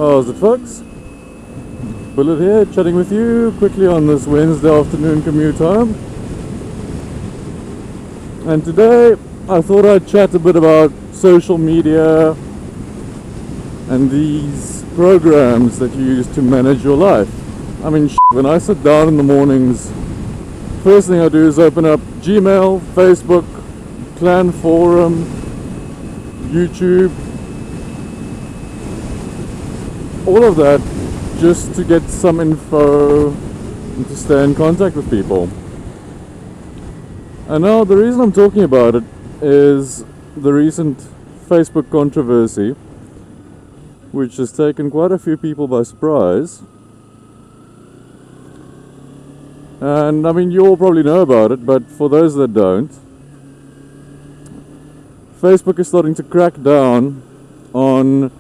How's it, folks? Bullet here, chatting with you quickly on this Wednesday afternoon commute home. And today I thought I'd chat a bit about social media and these programs that you use to manage your life. I mean, when I sit down in the mornings, first thing I do is open up Gmail, Facebook, Clan Forum, YouTube, all of that, just to get some info and to stay in contact with people. And now the reason I'm talking about it is the recent Facebook controversy, which has taken quite a few people by surprise. And I mean, you all probably know about it, but for those that don't, Facebook is starting to crack down on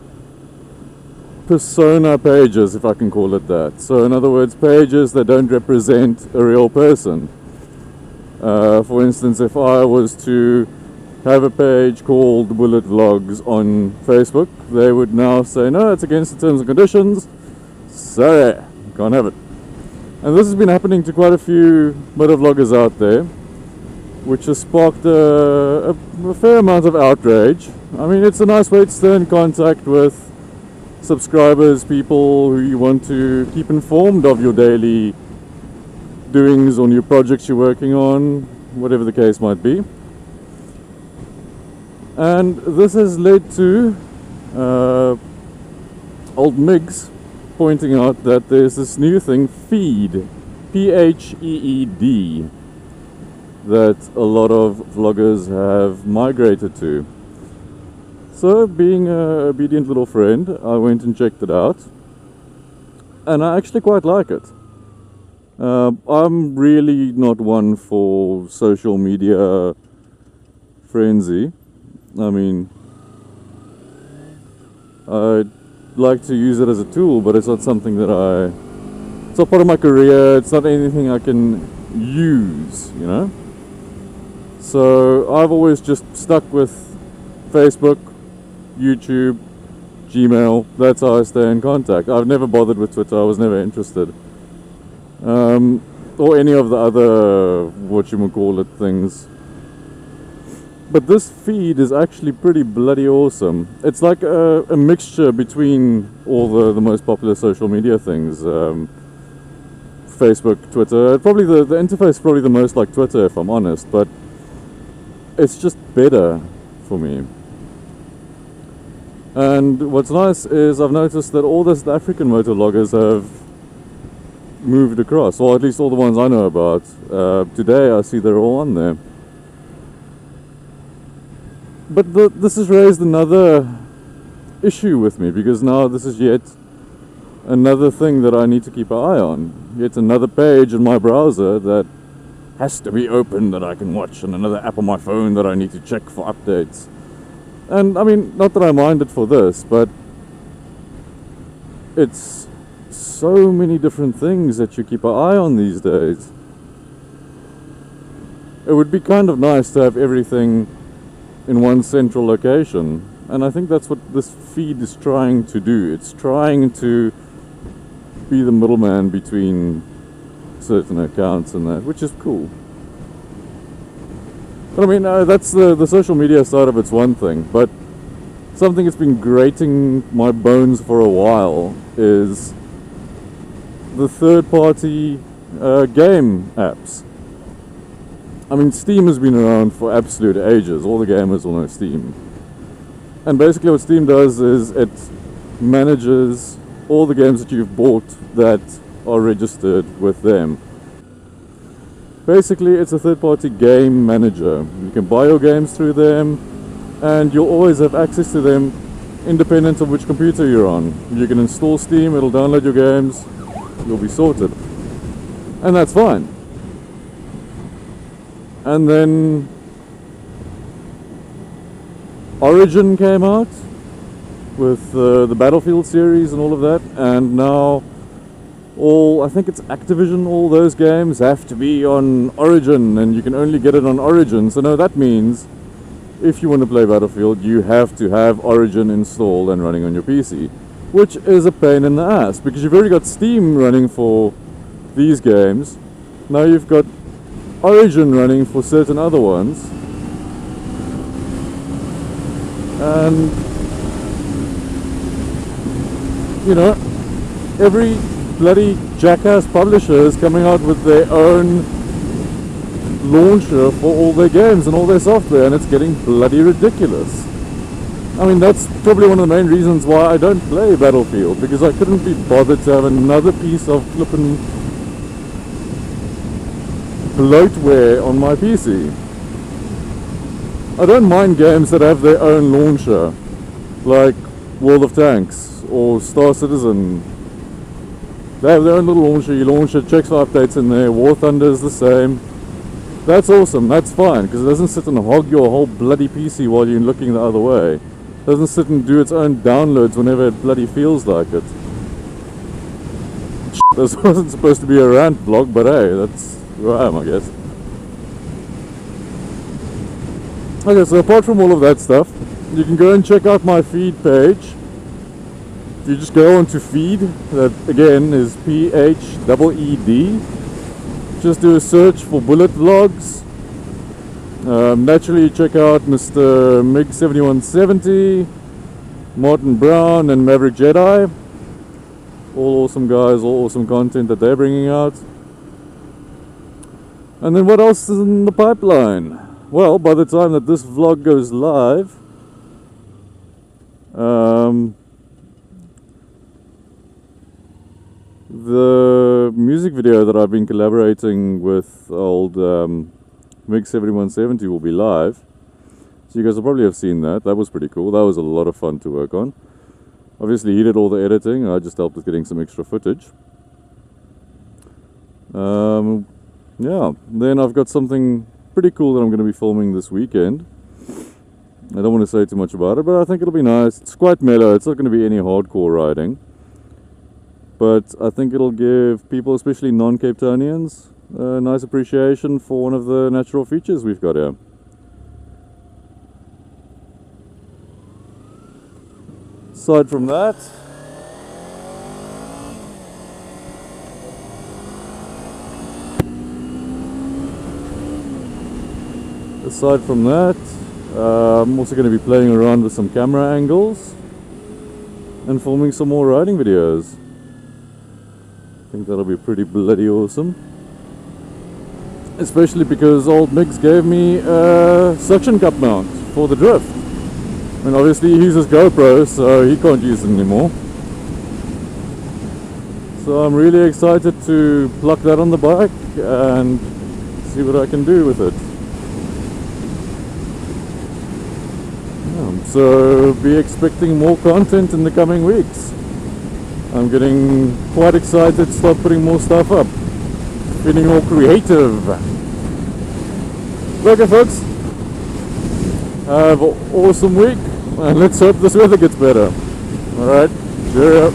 persona pages, if I can call it that. So in other words, pages that don't represent a real person. For instance, if I was to have a page called BuLLeTVlogs on Facebook, they would now say, no, it's against the terms and conditions, sorry, can't have it. And this has been happening to quite a few motovloggers out there, which has sparked a fair amount of outrage. I mean, it's a nice way to stay in contact with subscribers, people who you want to keep informed of your daily doings or new projects you're working on, whatever the case might be. And this has led to old Migs pointing out that there's this new thing, Pheed, P-H-E-E-D, that a lot of vloggers have migrated to. So, being an obedient little friend, I went and checked it out, and I actually quite like it. I'm really not one for social media frenzy. I mean, I like to use it as a tool, but it's not something that it's not part of my career, it's not anything I can use, you know? So I've always just stuck with Facebook, YouTube, Gmail. That's how I stay in contact. I've never bothered with Twitter, I was never interested. Or any of the other, whatchamacallit things. But this Pheed is actually pretty bloody awesome. It's like a mixture between all the most popular social media things. Facebook, Twitter. Probably the interface is probably the most like Twitter, if I'm honest, but it's just better for me. And what's nice is I've noticed that all the South African motovloggers have moved across, or at least all the ones I know about. Today I see they're all on there. But this has raised another issue with me, because now this is yet another thing that I need to keep an eye on. Yet another page in my browser that has to be open that I can watch, and another app on my phone that I need to check for updates. And I mean, not that I mind it for this, but it's so many different things that you keep an eye on these days. It would be kind of nice to have everything in one central location, and I think that's what this Pheed is trying to do. It's trying to be the middleman between certain accounts and that, which is cool. But I mean, that's the social media side of it's one thing, but something that's been grating my bones for a while is the third-party game apps. I mean, Steam has been around for absolute ages. All the gamers will know Steam. And basically what Steam does is it manages all the games that you've bought that are registered with them. Basically, it's a third-party game manager. You can buy your games through them, and you'll always have access to them independent of which computer you're on. You can install Steam, it'll download your games, you'll be sorted. And that's fine. And then Origin came out with the Battlefield series and all of that, and now I think it's Activision, all those games have to be on Origin, and you can only get it on Origin. So no, that means if you want to play Battlefield, you have to have Origin installed and running on your PC. which is a pain in the ass because you've already got Steam running for these games. Now you've got Origin running for certain other ones, and you know, every bloody jackass publisher is coming out with their own launcher for all their games and all their software, and it's getting bloody ridiculous. I mean, that's probably one of the main reasons why I don't play Battlefield, because I couldn't be bothered to have another piece of flippin' bloatware on my PC. I don't mind games that have their own launcher, like World of Tanks or Star Citizen. They have their own little launcher, you launch it, checks for updates in there. War Thunder is the same. That's awesome, that's fine, because it doesn't sit and hog your whole bloody PC while you're looking the other way. It doesn't sit and do its own downloads whenever it bloody feels like it. This wasn't supposed to be a rant vlog, but hey, that's who I am, I guess. Okay, so apart from all of that stuff, you can go and check out my Pheed page. If you just go onto Pheed, that again is Pheed. Just do a search for BuLLeTVlogs. Naturally, check out Mr. MiG7170, Martin Brown, and Maverick Jedi. All awesome guys, all awesome content that they're bringing out. And then what else is in the pipeline? Well, by the time that this vlog goes live, the music video that I've been collaborating with old MiG7170 will be live. So you guys will probably have seen that. That was pretty cool. That was a lot of fun to work on. Obviously he did all the editing. I just helped with getting some extra footage. Yeah, then I've got something pretty cool that I'm going to be filming this weekend. I don't want to say too much about it, but I think it'll be nice. It's quite mellow. It's not going to be any hardcore riding. But I think it'll give people, especially non-Cape Townians, a nice appreciation for one of the natural features we've got here. Aside from that, I'm also going to be playing around with some camera angles and filming some more riding videos. I think that'll be pretty bloody awesome. Especially because old Migs gave me a suction cup mount for the drift. I mean, obviously he uses GoPro, so he can't use it anymore. So I'm really excited to pluck that on the bike and see what I can do with it. So be expecting more content in the coming weeks. I'm getting quite excited to start putting more stuff up. Feeling all creative. Okay folks, have an awesome week and let's hope this weather gets better. Alright, cheerio.